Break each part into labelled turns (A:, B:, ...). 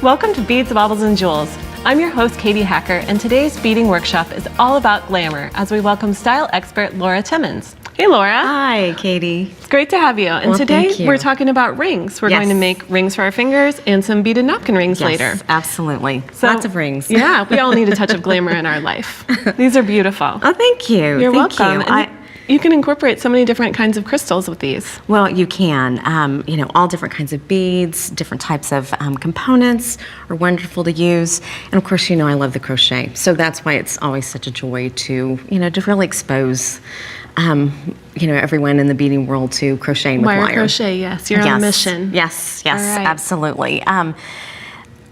A: Welcome to Beads, Baubles and Jewels. I'm your host, Katie Hacker, and today's beading workshop is all about glamour as we welcome style expert Laura Timmons. Hey, Laura.
B: Hi, Katie.
A: It's great to have you. And today we're talking about rings. We're going to make rings for our fingers and some beaded napkin rings later.
B: Absolutely.
A: So,
B: lots of rings.
A: Yeah, we all need a touch of glamour in our life. These are beautiful.
B: Oh, thank you.
A: You're welcome. You can incorporate so many different kinds of crystals with these.
B: Well, you can. You know, all different kinds of beads, different types of components are wonderful to use. And of course, you know, I love the crochet. So that's why it's always such a joy to, you know, to really expose, you know, everyone in the beading world to crocheting with wire.
A: Crochet, yes. You're on a mission.
B: Yes,
A: right.
B: absolutely. I'm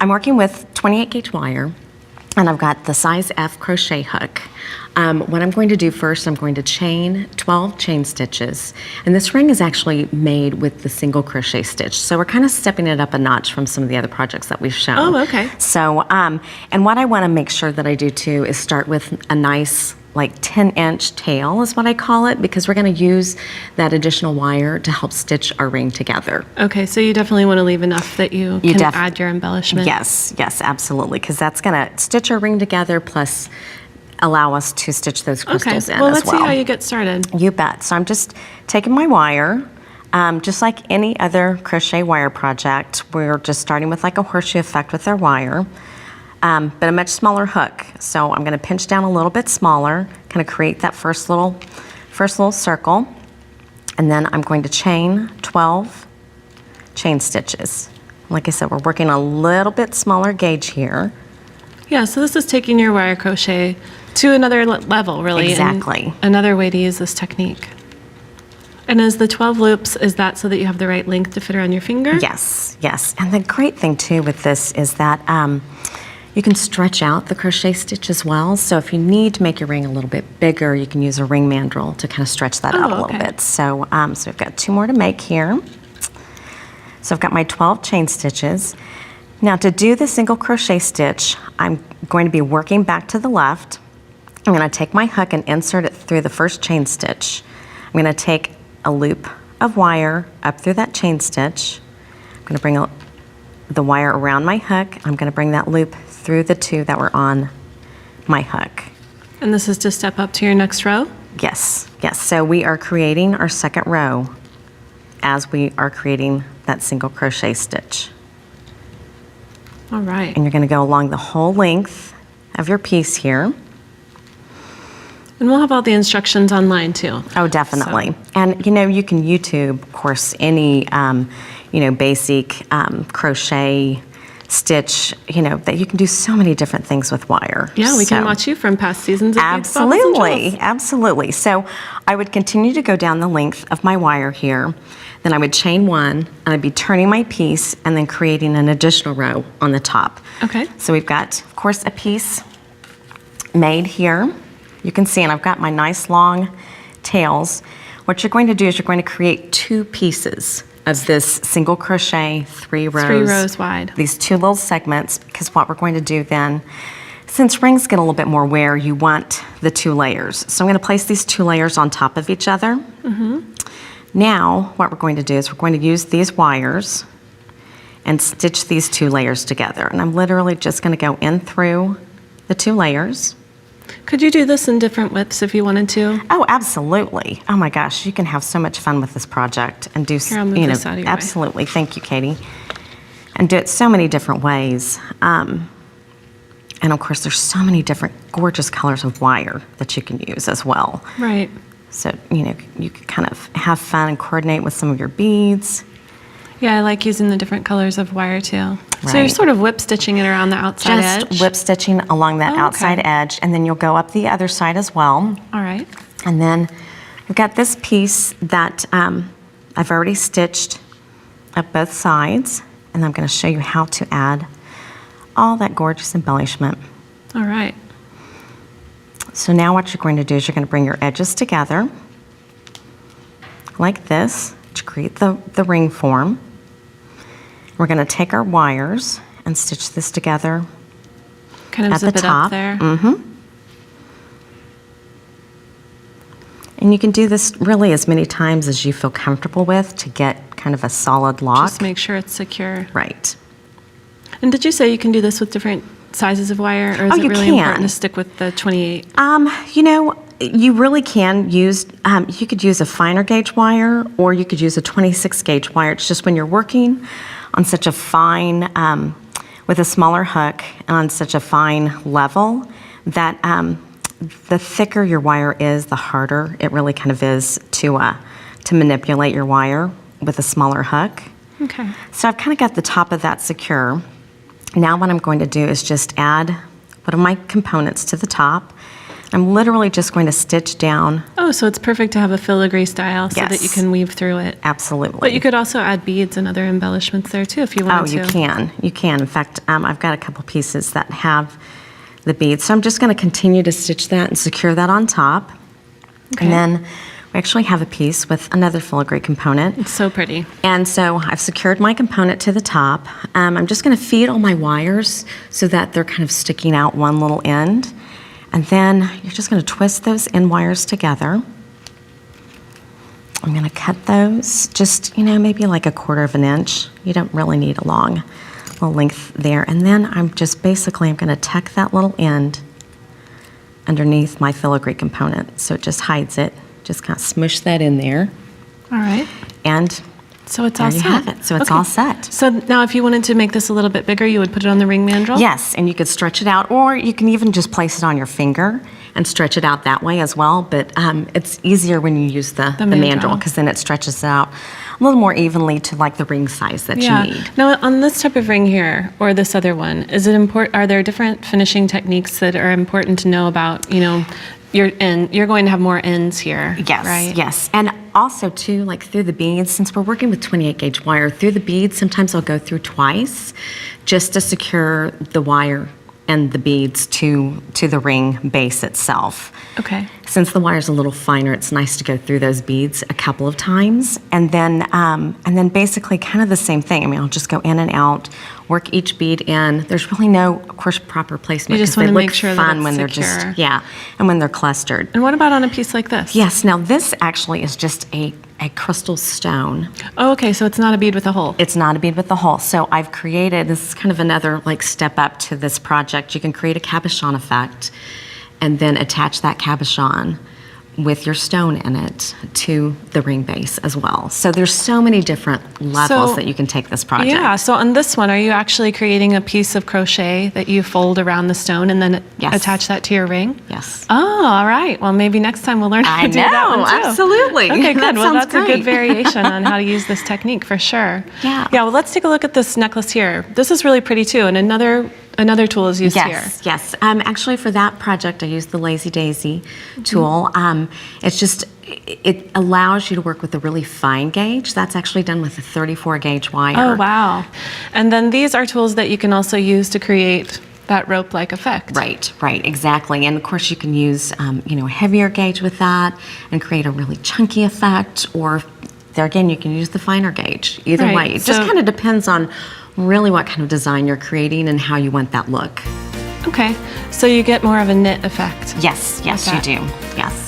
B: working with 28 gauge wire, and I've got the size F crochet hook. What I'm going to do first, I'm going to chain 12 chain stitches, and this ring is actually made with the single crochet stitch, so we're kind of stepping it up a notch from some of the other projects that we've shown.
A: Oh, okay.
B: So, and what I want to make sure that I do too is start with a nice like 10-inch tail is what I call it, because we're going to use that additional wire to help stitch our ring together.
A: Okay, so you definitely want to leave enough that you can add your embellishment.
B: Yes, absolutely, because that's going to stitch our ring together, plus allow us to stitch those crystals in as well.
A: Let's see how you get started.
B: You bet. So I'm just taking my wire, just like any other crochet wire project, we're just starting with like a horseshoe effect with our wire, but a much smaller hook. So I'm going to pinch down a little bit smaller, kind of create that first little circle, and then I'm going to chain 12 chain stitches. Like I said, we're working a little bit smaller gauge here.
A: Yeah, so this is taking your wire crochet to another level, really.
B: Exactly.
A: And another way to use this technique. And as the 12 loops, is that so that you have the right length to fit around your finger?
B: Yes. And the great thing too with this is that you can stretch out the crochet stitch as well. So if you need to make your ring a little bit bigger, you can use a ring mandrel to kind of stretch that out a little bit. So, so we've got 2 more to make here. So I've got my 12 chain stitches. Now to do the single crochet stitch, I'm going to be working back to the left. I'm going to take my hook and insert it through the first chain stitch. I'm going to take a loop of wire up through that chain stitch. I'm going to bring the wire around my hook. I'm going to bring that loop through the 2 that were on my hook.
A: And this is to step up to your next row?
B: Yes. So we are creating our second row as we are creating that single crochet stitch.
A: All right.
B: And you're going to go along the whole length of your piece here.
A: And we'll have all the instructions online too.
B: Oh, definitely. So. And you know, you can YouTube, of course, any you know, basic crochet stitch, you know, that you can do so many different things with wire.
A: Yeah, we can watch you from past seasons of Beads, Baubles and Jewels.
B: Absolutely. So I would continue to go down the length of my wire here. Then I would chain 1, and I'd be turning my piece and then creating an additional row on the top.
A: Okay.
B: So we've got, of course, a piece made here. You can see, and I've got my nice long tails. What you're going to do is you're going to create 2 pieces of this single crochet, 3 rows.
A: 3 rows wide.
B: These 2 little segments, because what we're going to do then, since rings get a little bit more wear, you want the 2 layers. So I'm going to place these 2 layers on top of each other. Mm-hmm. Now, what we're going to do is we're going to use these wires and stitch these 2 layers together. And I'm literally just going to go in through the 2 layers.
A: Could you do this in different widths if you wanted to?
B: Oh, absolutely. Oh my gosh, you can have so much fun with this project and do,
A: Here, I'll move this out of your way.
B: Absolutely. Thank you, Katie. And do it so many different ways. And of course, there's so many different gorgeous colors of wire that you can use as well.
A: Right.
B: So, you know, you can kind of have fun and coordinate with some of your beads.
A: Yeah, I like using the different colors of wire too.
B: Right.
A: So you're sort of whip stitching it around the outside edge?
B: Just whip stitching along that outside edge, and then you'll go up the other side as well.
A: All right.
B: And then we've got this piece that I've already stitched up both sides, and I'm going to show you how to add all that gorgeous embellishment.
A: All right.
B: So now what you're going to do is you're going to bring your edges together like this to create the ring form. We're going to take our wires and stitch this together
A: kind of
B: at
A: zip
B: the
A: it
B: top.
A: Up there.
B: Mm-hmm. And you can do this really as many times as you feel comfortable with to get kind of a solid lock.
A: Just make sure it's secure.
B: Right.
A: And did you say you can do this with different sizes of wire, or is it really important to stick with the 28?
B: You know, you really can use, you could use a finer gauge wire, or you could use a 26 gauge wire. It's just when you're working on such a fine, with a smaller hook and on such a fine level, that the thicker your wire is, the harder it really kind of is to manipulate your wire with a smaller hook.
A: Okay.
B: So I've kind of got the top of that secure. Now what I'm going to do is just add one of my components to the top. I'm literally just going to stitch down.
A: Oh, so it's perfect to have a filigree style so that you can weave through it.
B: Absolutely.
A: But you could also add beads and other embellishments there too if you wanted to.
B: Oh, you can. You can. In fact, I've got a couple pieces that have the beads. So I'm just going to continue to stitch that and secure that on top.
A: Okay.
B: And then we actually have a piece with another filigree component.
A: It's so pretty.
B: And so I've secured my component to the top. I'm just going to feed all my wires so that they're kind of sticking out one little end. And then you're just going to twist those end wires together. I'm going to cut those just, you know, maybe like 1/4 of an inch. You don't really need a long little length there. And then I'm going to tuck that little end underneath my filigree component so it just hides it. Just kind of smush that in there.
A: All right.
B: And
A: so it's all set.
B: There you have it. So it's all set.
A: So now if you wanted to make this a little bit bigger, you would put it on the ring mandrel?
B: Yes, and you could stretch it out, or you can even just place it on your finger and stretch it out that way as well. But it's easier when you use the mandrel, because then it stretches out a little more evenly to like the ring size that you need.
A: Now on this type of ring here, or this other one, is it important? Are there different finishing techniques that are important to know about? You know, you're going to have more ends here,
B: yes,
A: right?
B: Yes, and also too, like through the beads, since we're working with 28 gauge wire, through the beads, sometimes I'll go through twice just to secure the wire and the beads to the ring base itself.
A: Okay.
B: Since the wire's a little finer, it's nice to go through those beads a couple of times, and then basically kind of the same thing. I mean, I'll just go in and out, work each bead in. There's really no, of course, proper placement.
A: You just want to make sure that it's
B: when
A: secure.
B: they're just and when they're clustered.
A: And what about on a piece like this?
B: Yes. Now this actually is just a crystal stone.
A: Oh, okay. So it's not a bead with a hole.
B: It's not a bead with a hole. So I've created, this is kind of another like step up to this project. You can create a cabochon effect and then attach that cabochon with your stone in it to the ring base as well. So there's so many different levels that you can take this project.
A: Yeah, so on this one, are you actually creating a piece of crochet that you fold around the stone and then attach that to your ring?
B: Yes.
A: Oh, all right. Well, maybe next time we'll learn how to do that one too.
B: Absolutely.
A: Okay, good. Well, that's
B: great.
A: a good variation on how to use this technique for sure.
B: Yeah.
A: Yeah, well, let's take a look at this necklace here. This is really pretty too, and another tool is used here.
B: Yes. Actually, for that project, I used the Lazy Daisy tool. It's just, it allows you to work with a really fine gauge. That's actually done with a 34 gauge wire.
A: Oh, wow. And then these are tools that you can also use to create that rope-like effect.
B: Right, exactly. And of course, you can use, a heavier gauge with that and create a really chunky effect. Or there again, you can use the finer gauge. Either way, it just kind of depends on really what kind of design you're creating and how you want that look.
A: Okay, so you get more of a knit effect.
B: Yes, you do. Yes.